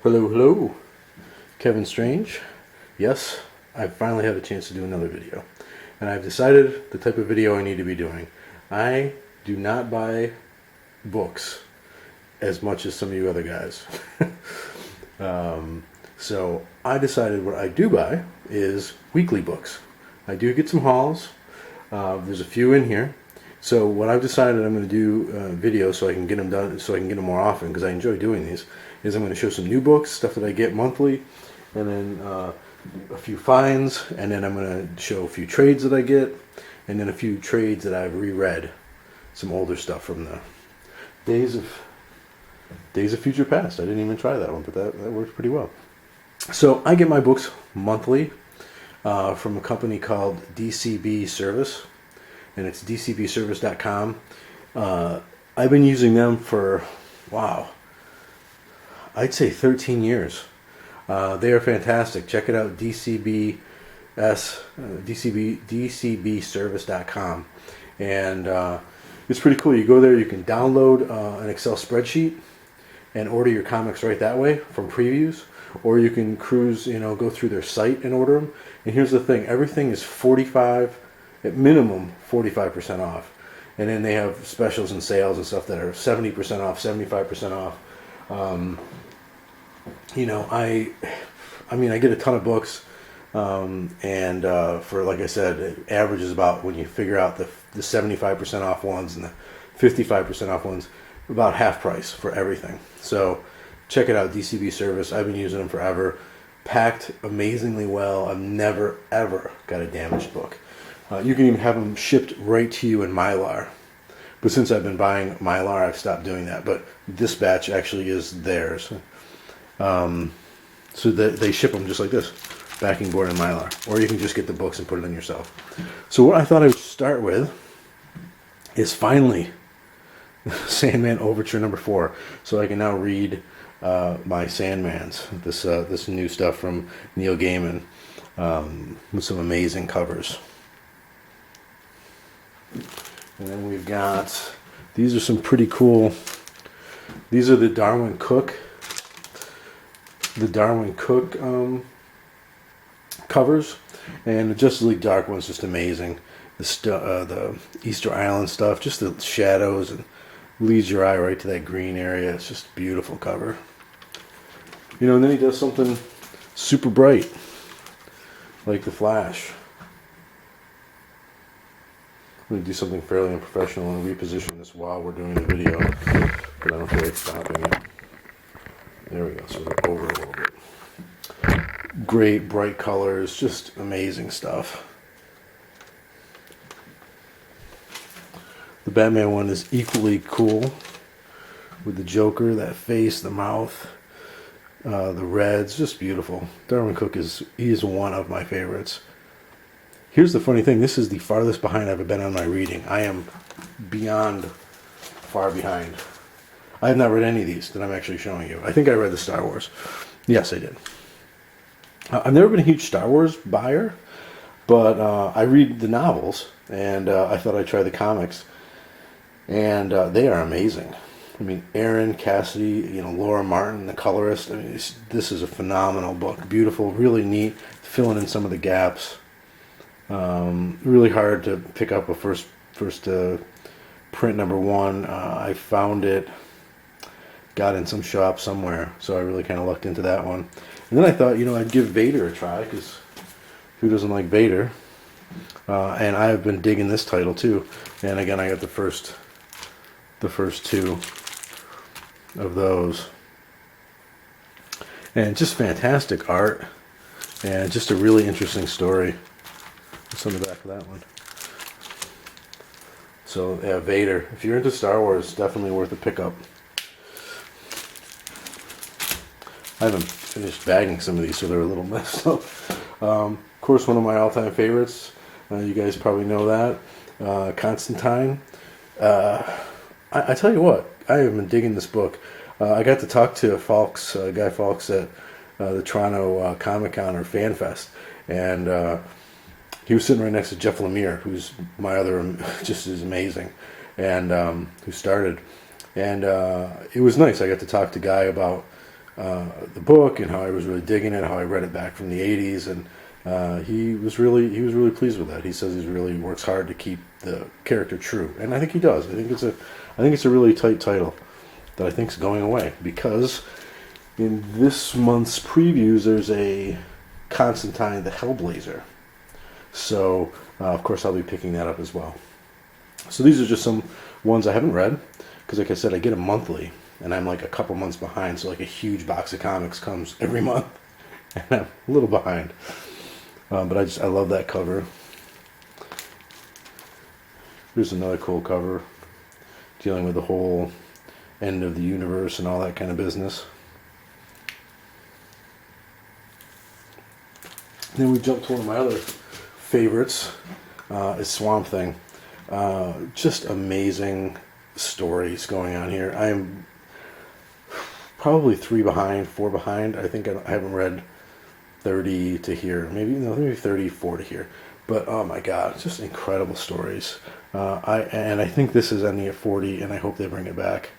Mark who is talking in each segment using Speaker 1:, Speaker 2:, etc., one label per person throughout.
Speaker 1: Hello, hello, Kevin Strange. Yes, I finally had a chance to do another video. And I've decided the type of video I need to be doing. I do not buy books as much as some of you other guys. So I decided what I do buy is weekly books. I do get some hauls. There's a few in here. So what I've decided I'm going to do videos so I can get them done, so I can get them more often because I enjoy doing these, is I'm going to show some new books, stuff that I get monthly, and then a few finds, and then I'm going to show a few trades that I get, and then a few trades that I've reread, some older stuff from the Days of Future Past. I didn't even try that one, but that worked pretty well. So I get my books monthly from a company called DCB Service, and it's dcbservice.com. I've been using them for, wow, I'd say 13 years. They are fantastic. Check it out, dcbservice.com. And it's pretty cool. You go there, you can download an Excel spreadsheet and order your comics right that way from previews, or you can cruise, go through their site and order them. And here's the thing, everything is at minimum 45% off. And then they have specials and sales and stuff that are 70% off, 75% off. I get a ton of books, and for, like I said, it averages about, when you figure out the 75% off ones and the 55% off ones, about half price for everything. So check it out, DCB Service. I've been using them forever. Packed amazingly well. I've never ever got a damaged book. You can even have them shipped right to you in Mylar. But since I've been buying Mylar, I've stopped doing that. But this batch actually is theirs. So they ship them just like this, backing board and Mylar. Or you can just get the books and put it in yourself. So what I thought I would start with is finally Sandman Overture number 4. So I can now read my Sandmans, this new stuff from Neil Gaiman, with some amazing covers. And then we've got, these are some pretty cool, these are the Darwyn Cooke covers, and the Justice League Dark one's just amazing. The Easter Island stuff, just the shadows, and leads your eye right to that green area. It's just a beautiful cover. And then he does something super bright, like the Flash. I'm going to do something fairly unprofessional and reposition this while we're doing the video, but I don't feel like stopping it. There we go, so we're over a little bit. Great, bright colors, just amazing stuff. The Batman one is equally cool, with the Joker, that face, the mouth, the reds, just beautiful. Darwyn Cooke is one of my favorites. Here's the funny thing, this is the farthest behind I've ever been on my reading. I am beyond far behind. I have not read any of these that I'm actually showing you. I think I read the Star Wars. Yes, I did. I've never been a huge Star Wars buyer, but I read the novels, and I thought I'd try the comics. And they are amazing. Aaron Cassidy, Laura Martin, the colorist. This is a phenomenal book. Beautiful, really neat, filling in some of the gaps. Really hard to pick up a first print number 1. I found it, got in some shop somewhere, so I really kind of lucked into that one. And then I thought, I'd give Vader a try, because who doesn't like Vader? And I've been digging this title too. And again, I got the first 2 of those. And just fantastic art, and just a really interesting story. What's on the back of that one? So yeah, Vader. If you're into Star Wars, definitely worth a pickup. I haven't finished bagging some of these, so they're a little messed up. Of course, one of my all-time favorites. You guys probably know that. Constantine. I tell you what, I have been digging this book. I got to talk to Guy Fawkes at the Toronto Comic Con or Fan Fest, and he was sitting right next to Jeff Lemire, who's my other, just as amazing, and who started. And it was nice. I got to talk to Guy about the book and how I was really digging it, how I read it back from the '80s, and he was really pleased with that. He says he really works hard to keep the character true, and I think he does. I think it's a really tight title that I think is going away because in this month's previews there's a Constantine the Hellblazer. So of course I'll be picking that up as well. So these are just some ones I haven't read because, like I said, I get them monthly, and I'm like a couple months behind. So like a huge box of comics comes every month, and I'm a little behind. But I love that cover. Here's another cool cover dealing with the whole end of the universe and all that kind of business. Then we jump to one of my other favorites, is Swamp Thing. Just amazing stories going on here. I'm probably 4 behind. I think I haven't read 30 to here, maybe 34 to here. But oh my god, just incredible stories. I think this is ending at 40, and I hope they bring it back.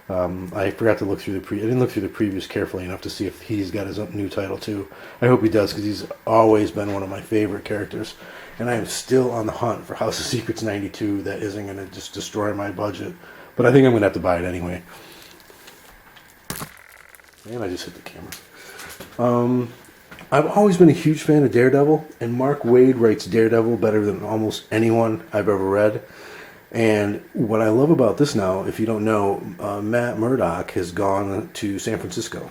Speaker 1: I forgot to look through I didn't look through the previews carefully enough to see if he's got his own new title too. I hope he does, because he's always been one of my favorite characters, and I am still on the hunt for House of Secrets 92. That isn't going to just destroy my budget, but I think I'm going to have to buy it anyway. And I just hit the camera. I've always been a huge fan of Daredevil, and Mark Waid writes Daredevil better than almost anyone I've ever read. And what I love about this now, if you don't know, Matt Murdock has gone to San Francisco.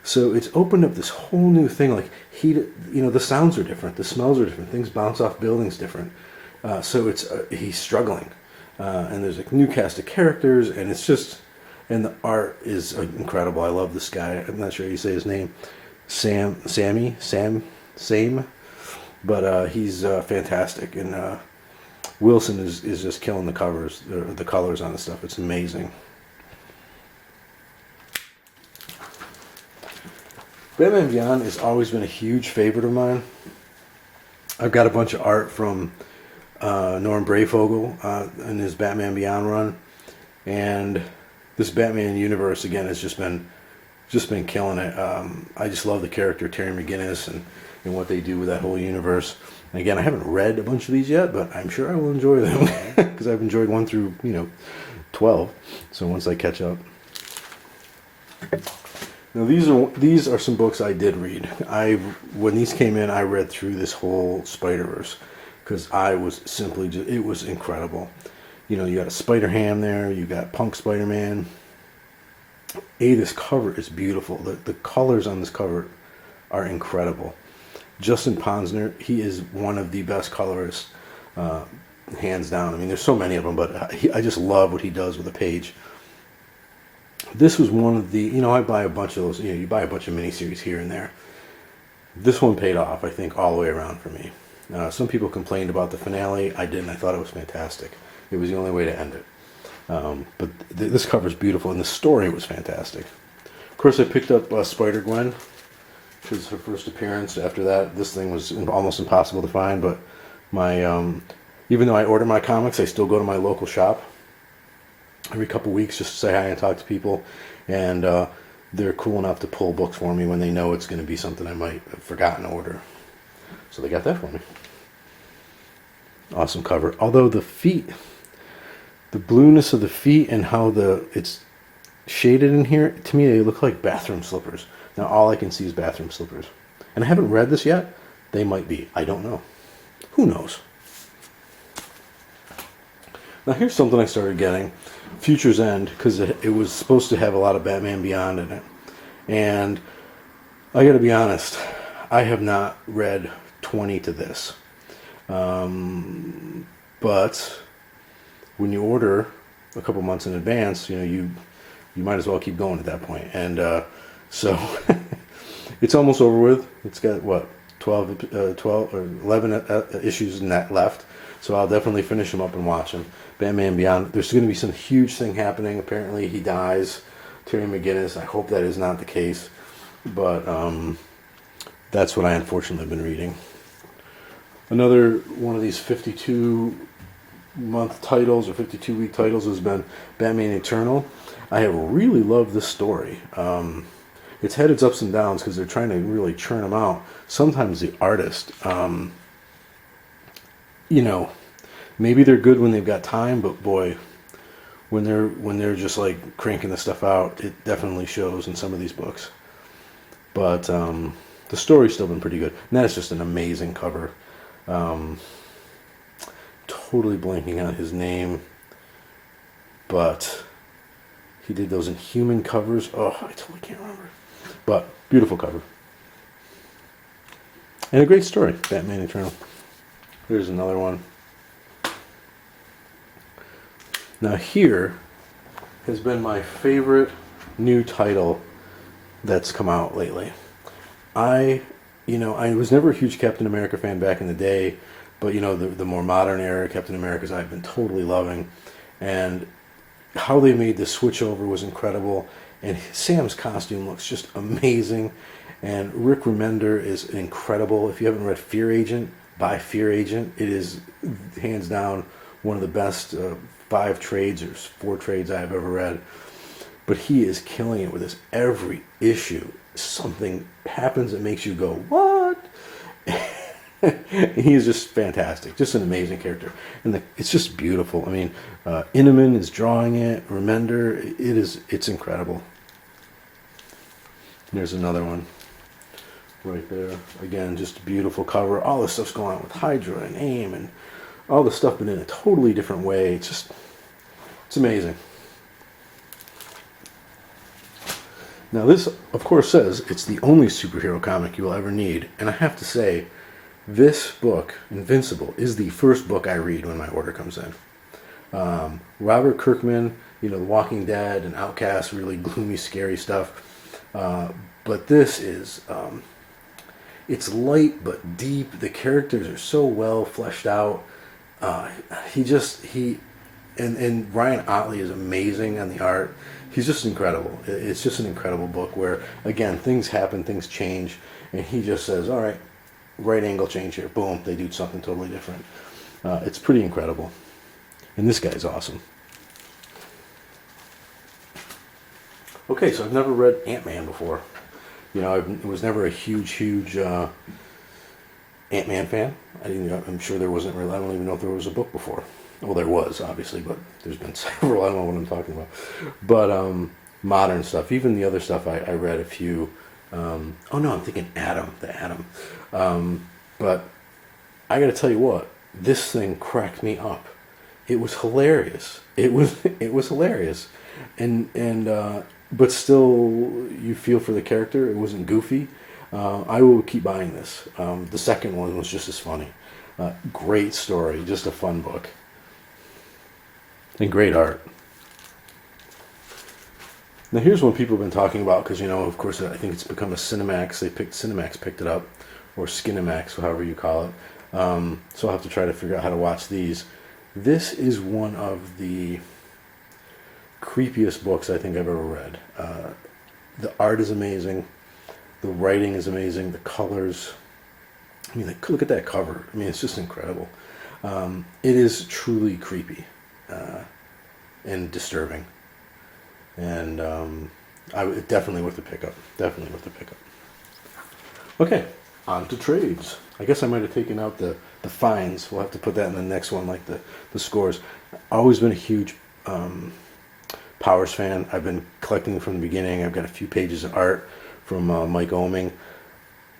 Speaker 1: So it's opened up this whole new thing. Like the sounds are different, the smells are different, things bounce off buildings different. So he's struggling, and there's a new cast of characters, and and the art is incredible. I love this guy. I'm not sure how you say his name, Sam, but he's fantastic, and Wilson is just killing the covers, the colors on the stuff. It's amazing. Batman Beyond has always been a huge favorite of mine. I've got a bunch of art from Norm Brayfogle in his Batman Beyond run, and this Batman universe again has just been killing it. I just love the character Terry McGinnis and what they do with that whole universe. And again, I haven't read a bunch of these yet, but I'm sure I will enjoy them because I've enjoyed 1 through 12. So once I catch up. Now these are some books I did read. When these came in, I read through this whole Spider-Verse because I was simply it was incredible. You got a Spider-Ham there, you got Punk Spider-Man. This cover is beautiful. The colors on this cover are incredible. Justin Ponsner, he is one of the best colorists, hands down. I mean, there's so many of them, but I just love what he does with a page. This was one of the, I buy a bunch of those, you buy a bunch of miniseries here and there. This one paid off, I think, all the way around for me. Some people complained about the finale. I didn't. I thought it was fantastic. It was the only way to end it. But this cover is beautiful, and the story was fantastic. Of course, I picked up Spider-Gwen, which was her first appearance. After that, this thing was almost impossible to find, but even though I order my comics, I still go to my local shop every couple weeks just to say hi and talk to people, and they're cool enough to pull books for me when they know it's going to be something I might have forgotten to order. So they got that for me. Awesome cover. Although the blueness of the feet and how it's shaded in here, to me they look like bathroom slippers. Now all I can see is bathroom slippers. And I haven't read this yet. They might be. I don't know. Who knows? Now here's something I started getting. Future's End, because it was supposed to have a lot of Batman Beyond in it. And I gotta be honest, I have not read 20 to this. But when you order a couple months in advance, you might as well keep going at that point. And so it's almost over with. It's got 12 or 11 issues in that left. So I'll definitely finish them up and watch them. Batman Beyond. There's going to be some huge thing happening. Apparently he dies. Terry McGinnis. I hope that is not the case. But that's what I unfortunately have been reading. Another one of these 52-month titles or 52-week titles has been Batman Eternal. I have really loved this story. it's had its ups and downs because they're trying to really churn them out. Sometimes the artist, you know, maybe they're good when they've got time, but boy, when they're just like cranking the stuff out, it definitely shows in some of these books. But the story's still been pretty good. And that is just an amazing cover. Totally blanking out his name, but he did those Inhuman covers. Oh, I totally can't remember. But beautiful cover. And a great story, Batman Eternal. Here's another one. Now here has been my favorite new title that's come out lately. I was never a huge Captain America fan back in the day, but the more modern era Captain Americas I've been totally loving, and how they made the switch over was incredible, and Sam's costume looks just amazing, and Rick Remender is incredible. If you haven't read Fear Agent, buy Fear Agent. It is hands down one of the best 5 trades or 4 trades I've ever read. But he is killing it with this. Every issue, something happens that makes you go, what? He is just fantastic. Just an amazing character. And it's just beautiful. I mean, Inman is drawing it. Remender, it's incredible. There's another one right there. Again, just a beautiful cover. All this stuff's going on with Hydra and AIM and all the stuff, but in a totally different way. It's amazing. Now this, of course, says it's the only superhero comic you will ever need. And I have to say, this book, Invincible, is the first book I read when my order comes in. Robert Kirkman, The Walking Dead and Outcast, really gloomy, scary stuff. But this is, it's light but deep. The characters are so well fleshed out. And Ryan Otley is amazing on the art. He's just incredible. It's just an incredible book where, again, things happen, things change, and he just says, all right, right angle change here. Boom, they do something totally different. It's pretty incredible. And this guy's awesome. Okay, so I've never read Ant-Man before. I was never a huge Ant-Man fan. I'm sure there wasn't really, I don't even know if there was a book before. Well, there was, obviously, but there's been several. I don't know what I'm talking about. But modern stuff, even the other stuff, I read a few. Oh, no, I'm thinking Atom, the Atom. But I got to tell you what, this thing cracked me up. It was hilarious. It was hilarious. But still, you feel for the character. It wasn't goofy. I will keep buying this. The second one was just as funny. Great story, just a fun book. And great art. Now here's one people have been talking about because, of course, I think it's become a Cinemax. Cinemax picked it up, or Skinemax, however you call it. So I'll have to try to figure out how to watch these. This is one of the creepiest books I think I've ever read. The art is amazing. The writing is amazing. The colors. I mean, look at that cover. I mean, it's just incredible. It is truly creepy and disturbing. And definitely worth the pickup. Definitely worth the pickup. Okay, on to trades. I guess I might have taken out the fines. We'll have to put that in the next one, like the scores. Always been a huge Powers fan. I've been collecting from the beginning. I've got a few pages of art from Mike Oeming.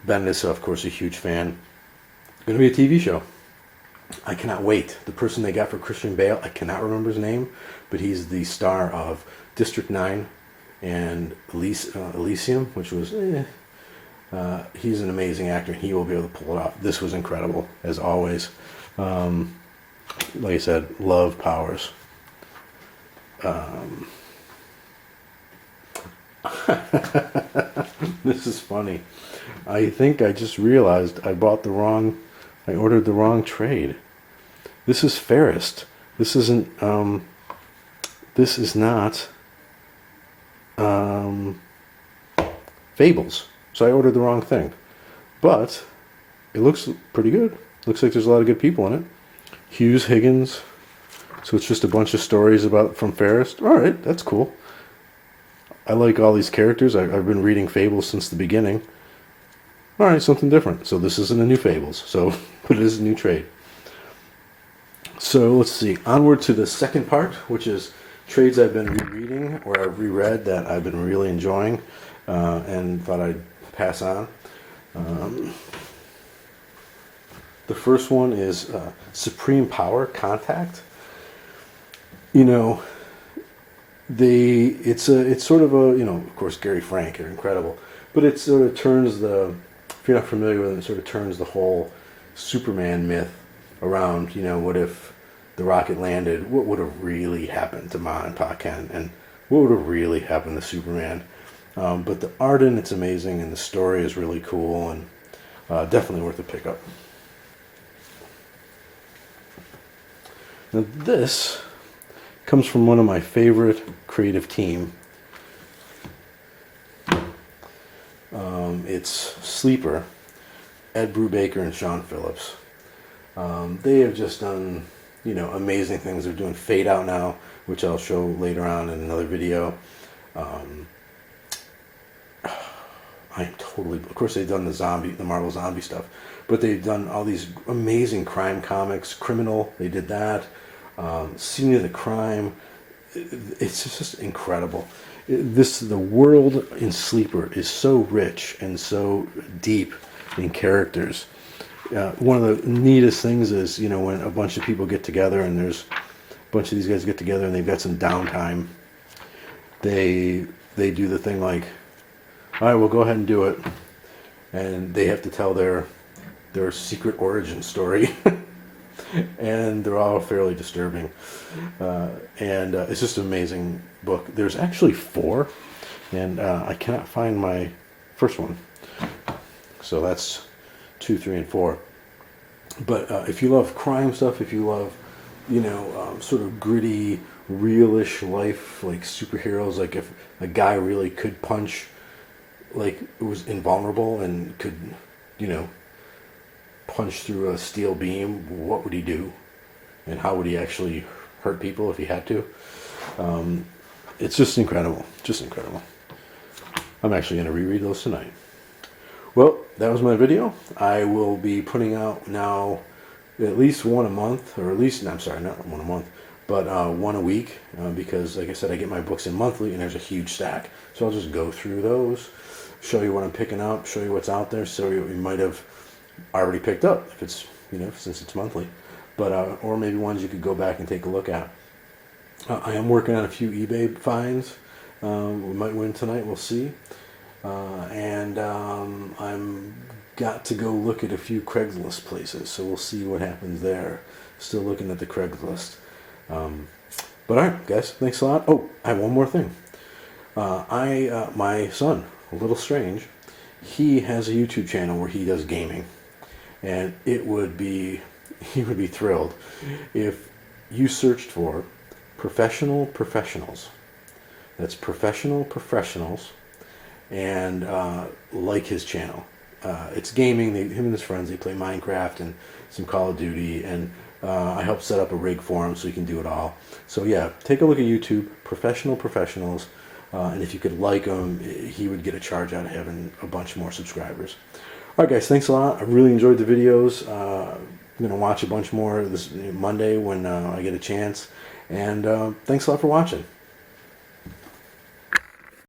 Speaker 1: Bendis, of course, a huge fan. Going to be a TV show. I cannot wait. The person they got for Christian Bale, I cannot remember his name, but he's the star of District 9 and Elysium, which was, he's an amazing actor, and he will be able to pull it off. This was incredible, as always. Like I said, love Powers. This is funny. I think I just realized I ordered the wrong trade. This is Fairest. This isn't, this is not, Fables. So I ordered the wrong thing. But it looks pretty good. Looks like there's a lot of good people in it. Hughes Higgins. So it's just a bunch of stories from Fairest. All right, that's cool. I like all these characters. I've been reading Fables since the beginning. All right, something different. So this isn't a new Fables. So, but it is a new trade. So let's see. Onward to the second part, which is trades I've been rereading or I've reread that I've been really enjoying and thought I'd pass on. The first one is Supreme Power Contact. You know, it's sort of a, you know, of course Gary Frank are incredible, but it sort of turns the, if you're not familiar with it, it sort of turns the whole Superman myth around. You know, what if the rocket landed? What would have really happened to Ma and Pa Kent, and what would have really happened to Superman? But the art in it's amazing, and the story is really cool, and definitely worth a pickup. Now this comes from one of my favorite creative team. It's Sleeper, Ed Brubaker and Sean Phillips. They have just done, you know, amazing things. They're doing Fade Out now, which I'll show later on in another video. I am totally, of course they've done the Marvel zombie stuff, but they've done all these amazing crime comics. Criminal, they did that. Scene of the Crime, it's just incredible. The world in Sleeper is so rich and so deep in characters. One of the neatest things is, you know, when a bunch of people get together and there's a bunch of these guys get together and they've got some downtime, they do the thing like, all right, we'll go ahead and do it, and they have to tell their secret origin story. And they're all fairly disturbing, and it's just an amazing book. There's actually 4, and I cannot find my first one, so that's 2, 3, and 4. But if you love crime stuff, if you love, you know, sort of gritty, realish life, like superheroes, like if a guy really could punch, like it was invulnerable and could, you know, punch through a steel beam, what would he do? And how would he actually hurt people if he had to? It's just incredible. Just incredible. I'm actually going to reread those tonight. Well, that was my video. I will be putting out now at least one a month, or at least, I'm sorry, not one a month, but one a week, because like I said, I get my books in monthly and there's a huge stack. So I'll just go through those, show you what I'm picking up, show you what's out there, so you might have already picked up if it's, you know, since it's monthly, but or maybe ones you could go back and take a look at. I am working on a few eBay finds. We might win tonight, we'll see. And I'm got to go look at a few Craigslist places, so we'll see what happens there. Still looking at the Craigslist. But alright guys, thanks a lot. Oh, I have one more thing. My son, a little strange, he has a YouTube channel where he does gaming, and he would be thrilled if you searched for Professional Professionals. That's Professional Professionals, and like his channel. It's gaming. Him and his friends, they play Minecraft and some Call of Duty, and I helped set up a rig for him so he can do it all. So yeah, take a look at YouTube, Professional Professionals, and if you could like him, he would get a charge out of having a bunch more subscribers. Alright guys, thanks a lot. I really enjoyed the videos. I'm going to watch a bunch more this Monday when I get a chance. And thanks a lot for watching.